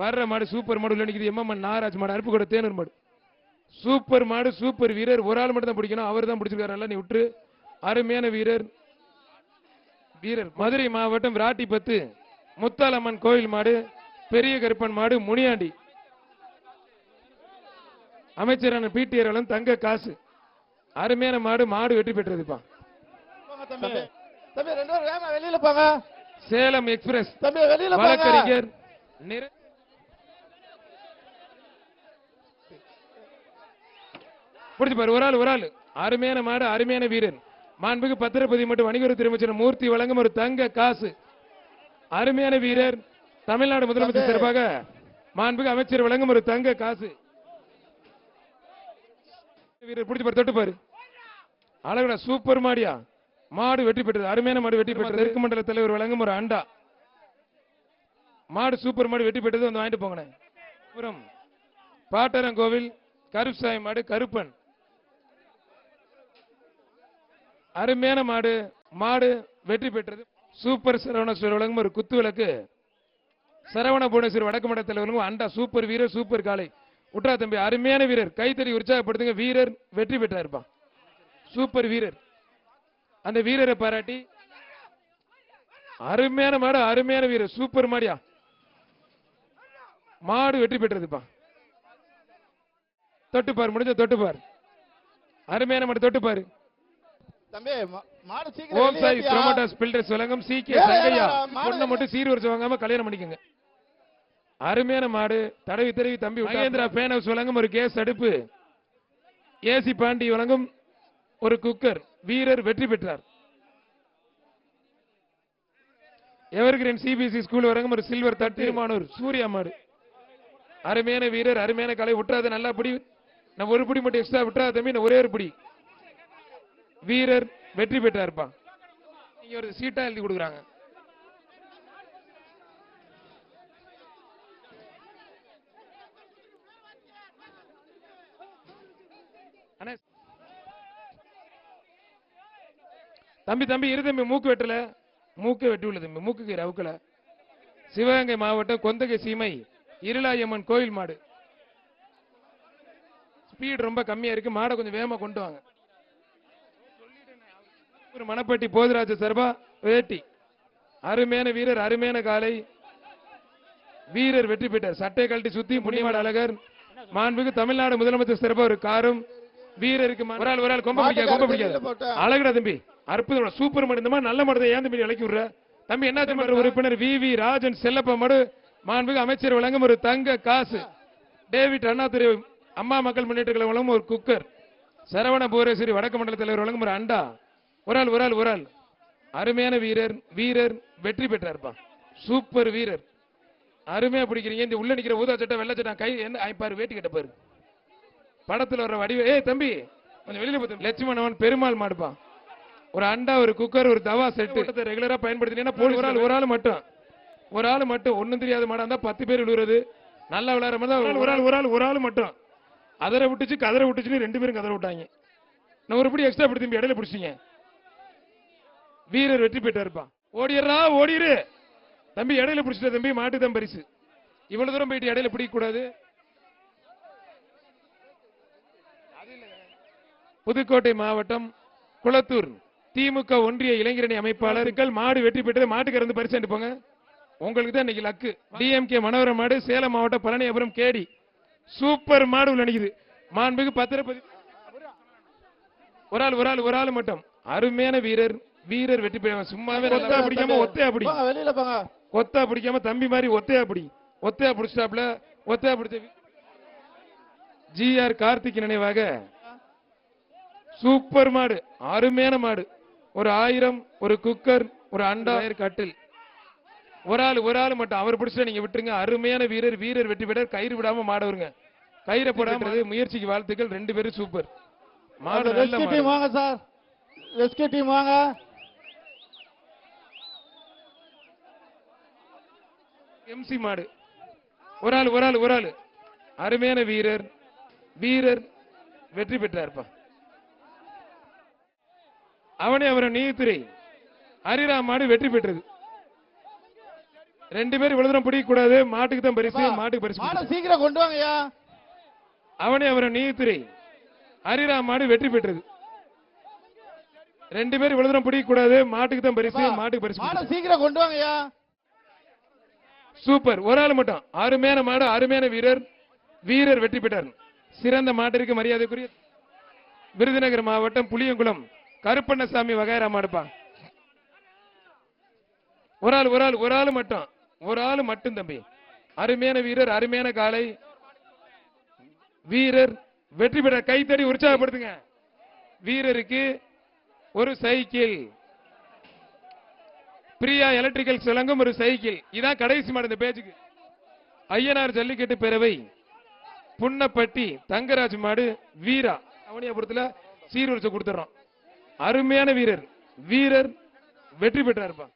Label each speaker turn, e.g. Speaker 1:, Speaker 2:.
Speaker 1: வர்ற மாடு சூப்பர் மாடு உள்ள நிக்குது. எம்எம்என் நாகராஜ் மாடு, அருப்பு கூட தேனூர் மாடு. சூப்பர் மாடு, சூப்பர் வீரர். ஒரு ஆள் மட்டும் தான் பிடிக்கணும், அவர் தான் பிடிச்சிருக்காரு. நீ விட்டு அருமையான வீரர். வீரர் மதுரை மாவட்டம் விராட்டிபத்து முத்தாலம்மன் கோயில் மாடு, பெரிய கருப்பன் மாடு, முனியாண்டி. அமைச்சரான பிடிஆர் தங்க காசு. அருமையான மாடு, மாடு வெற்றி பெற்றதுப்பா. சேலம் எக்ஸ்பிரஸ் வழக்கறிஞர் பிடிச்சு பாரு. ஒரு ஆள் அருமையான மாடு, அருமையான வீரர். மாண்புக்கு பத்திரப்பதி மற்றும் வணிகத்துறை அமைச்சர் மூர்த்தி வழங்கும் ஒரு தங்க காசு. அருமையான வீரர். தமிழ்நாடு முதலமைச்சர் சார்பாக மாண்புக்கு அமைச்சர் வழங்கும் ஒரு தங்க காசு. வீரர் பிடிச்சு பாரு, தொட்டு பாரு. அழகுடா, சூப்பர் மாடியா. மாடு வெற்றி பெற்றது, அருமையான மாடு வெற்றி பெற்றது. தெற்கு மண்டல தலைவர் வழங்கும் ஒரு அண்டா. மாடு சூப்பர் மாடு வெற்றி பெற்றது, வந்து வாங்கிட்டு போங்க. பாட்டரங்கோவில் கருப்சாமி மாடு, கருப்பன். அருமையான மாடு, மாடு வெற்றி பெற்றது. சூப்பர் சரவணேஸ்வர் வழங்கும் ஒரு குத்து விளக்கு. சரவண புவனேஸ்வர் வடக்கு மண்டல தலைவர் அண்டா. சூப்பர் வீரர், சூப்பர் காலை. உட்ரா தம்பி, அருமையான வீரர். கைத்தறி உற்சாகப்படுத்துங்க. வீரர் வெற்றி பெற்றாருப்பா. சூப்பர் வீரர். அந்த வீரரை பாராட்டி அருமையான மாடு, அருமையான வீரர். சூப்பர் மாடியா. மாடு வெற்றி பெற்றதுப்பா. தொட்டுப்பார், முடிஞ்ச தொட்டுப்பார். அருமையான மாடு, தொட்டுப்பாரு. ஓம் சாய் ப்ரோமோட்டர்ஸ் பில்டர்ஸ் வழங்கும் சீக்கிய சங்கையா. பொண்ணை மட்டும் சீர்வரிசை வாங்காம கல்யாணம் பண்ணிக்கங்க. அருமையான மாடு. தடவி தடவி தம்பி. மகேந்திரா பேன் ஹவுஸ் வழங்கும் ஒரு கேஸ் அடுப்பு. ஏசி பாண்டி வழங்கும் ஒரு குக்கர். வீரர் வெற்றி பெற்றார். எவர்கிரீன் சிபிஎஸ்இ ஸ்கூல் வழங்கும் ஒரு சில்வர் தட்டு. திருமானூர் சூர்யா மாடு. அருமையான வீரர், அருமையான கலை. விட்டுறாத, நல்லா பிடி. நான் ஒரு பிடி மட்டும் எக்ஸ்ட்ரா விட்டுறாத தம்பி, நான் ஒரே ஒரு பிடி. வீரர் வெற்றி பெற்றாருப்பா. நீங்க ஒரு சீட்டா எழுதி கொடுக்குறாங்க. தம்பி தம்பி இரு தம்பி, மூக்கு வெட்டல. மூக்கு வெட்டி உள்ள தம்பி, மூக்குக்கு ரவுக்கல. சிவகங்கை மாவட்டம் கொந்தகை சீமை இருளாயம்மன் கோயில் மாடு. ஸ்பீட் ரொம்ப கம்மியா இருக்கு, மாடை கொஞ்சம் வேகமா கொண்டு வாங்க. ஒரு மணப்பட்டி போதராஜ சர்பா வேட்டி. அருமையான வீரர், அருமையான காலை. வீரர் வெற்றி பெற்றார். சட்டை கழட்டி சுத்தி புண்ணியமாடு அழகர். மாண்புக்கு தமிழ்நாடு முதலமைச்சர் சிறப்பா ஒரு காரும். வீரருக்கு ஒரு ஆள் கொம்ப பிடிக்காது. அழகுடா தம்பி, அற்புதம். சூப்பர் மாடு. இந்த மாதிரி நல்ல மாடு ஏன் தம்பி இலக்கி விடுற தம்பி? என்ன தம்பி? உறுப்பினர் வி ராஜன் செல்லப்ப மாடு. மாண்புக்கு அமைச்சர் வழங்கும் ஒரு தங்க காசு. டேவிட் அண்ணாதுரை அம்மா மக்கள் முன்னேற்ற கழகம் வழங்கும் ஒரு குக்கர். சரவண புவனேஸ்வரி வடக்கு மண்டல தலைவர் வழங்கும் ஒரு அண்டா. ஒரு ஆள் அருமையான வீரர். வீரர் வெற்றி பெற்றார்ப்பா. சூப்பர் வீரர். அருமையா பிடிக்கிறீங்க. இந்த உள்ள நிக்கிற ஊதா சட்டை வெள்ளை சட்டை கை என்ன பாரு, வேட்டி கட்ட பாரு. படத்துல வர வடிவ. தம்பி கொஞ்சம் வெளியில போய். லட்சுமணவன் பெருமாள் மாடுப்பா. ஒரு அண்டா, ஒரு குக்கர், ஒரு தவா செட்டு. ரெகுலரா பயன்படுத்தினீங்கன்னா ஒரு ஆள் மட்டும் ஒண்ணும் தெரியாத மாடா இருந்தா 10 பேர் விழுறது. நல்லா விளையாடுற மாதிரி ஒரு ஆள் மட்டும் அதரை விட்டுச்சு, கதரை விட்டுச்சுன்னு 2 பேரும் கதரை விட்டாங்க. நான் ஒரு படி எக்ஸ்ட்ரா படுத்தி இடையில பிடிச்சிங்க. வீரர் வெற்றி பெற்றாருப்பா. ஓடிடுறா, ஓடிரு தம்பி. இடையில பிடிச்சிட்ட தம்பி, மாட்டு தான் பரிசு. இவ்வளவு தூரம் போயிட்டு இடையில பிடிக்க கூடாது. புதுக்கோட்டை மாவட்டம் குளத்தூர் திமுக ஒன்றிய இளைஞரணி அமைப்பாளர்கள் மாடு வெற்றி பெற்றது. மாட்டுக்கு இருந்து பரிசு போங்க. உங்களுக்கு தான் இன்னைக்கு லக்கு. டிஎம்கே மனோகரம் மாடு. சேலம் மாவட்டம் பழனியபுரம் கேடி. சூப்பர் மாடு உள்ள நிக்குது. மாண்புக்கு பத்திரப்பதி. ஒரு ஆள் மட்டும். அருமையான வீரர். வீரர் வெற்றி பெறுவாங்க. சும்மாவே கொத்தா பிடிக்காம ஒத்தையா பிடி. கொத்தா பிடிக்காம தம்பி மாதிரி ஒத்தையா பிடி. ஒத்தையா பிடிச்சாப்ல. ஒத்தையா பிடிச்ச ஜிஆர் கார்த்திக் நினைவாக சூப்பர் மாடு, அருமையான மாடு. ஒரு 1000, ஒரு குக்கர், ஒரு அண்டா, கட்டில். ஒரு ஆள் மட்டும் அவர் பிடிச்சா நீங்க விட்டுருங்க. அருமையான வீரர். வீரர் வெற்றி பெற்ற. கயிறு விடாம மாட வருங்க. கயிறை போடாம முயற்சிக்கு வாழ்த்துக்கள். 2 பேரும் சூப்பர் மாடு.
Speaker 2: வாங்க சார், ரெஸ்கியூ டீம் வாங்க.
Speaker 1: எம்சி மாடு. ஒரு ஆள் அருமையான வீரர். வீரர் வெற்றி பெற்றார்ப்பா. அவரை நீதித்துறை ஹரிராம் மாடு வெற்றி பெற்றது. 2 பேர் இவ்வளவு தூரம் பிடிக்க கூடாது. மாட்டுக்கு தான் பரிசு. மாட்டுக்கு பரிசு.
Speaker 2: மாட சீக்கிரம் கொண்டு வாங்கய்யா.
Speaker 1: அவனே அவரை நீதித்துறை ஹரிராம் மாடு வெற்றி பெற்றது. 2 பேர் இவ்வளவு தூரம் பிடிக்க கூடாது. மாட்டுக்கு தான் பரிசு. மாட்டுக்கு பரிசு.
Speaker 2: மாட சீக்கிரம் கொண்டு வாங்கய்யா.
Speaker 1: சூப்பர். ஒரு ஆள் மட்டும். அருமையான மாடு, அருமையான வீரர். வீரர் வெற்றி பெற்றார். சிறந்த மாட்டிற்கு மரியாதைக்குரிய விருதுநகர் மாவட்டம் புளியங்குளம் கருப்பண்ணசாமி வகைரா மாடுப்பா. ஒரு ஆள் மட்டும். ஒரு ஆள் மட்டும் தம்பி. அருமையான வீரர், அருமையான காலை. வீரர் வெற்றி பெற்ற. கைத்தடி உற்சாகப்படுத்துங்க. வீரருக்கு ஒரு சைக்கிள். பிரியா எலக்ட்ரிக்கல் வழங்கும் ஒரு சைக்கிள். இதான் கடைசி மாடு இந்த பேஜுக்கு. ஐயனார் ஜல்லிக்கட்டு பேரவை புன்னப்பட்டி தங்கராஜ் மாடு வீரா அவனியாபுரத்துல சீர்வரிசை கொடுத்துறோம். அருமையான வீரர். வீரர் வெற்றி பெற்றாருப்பா.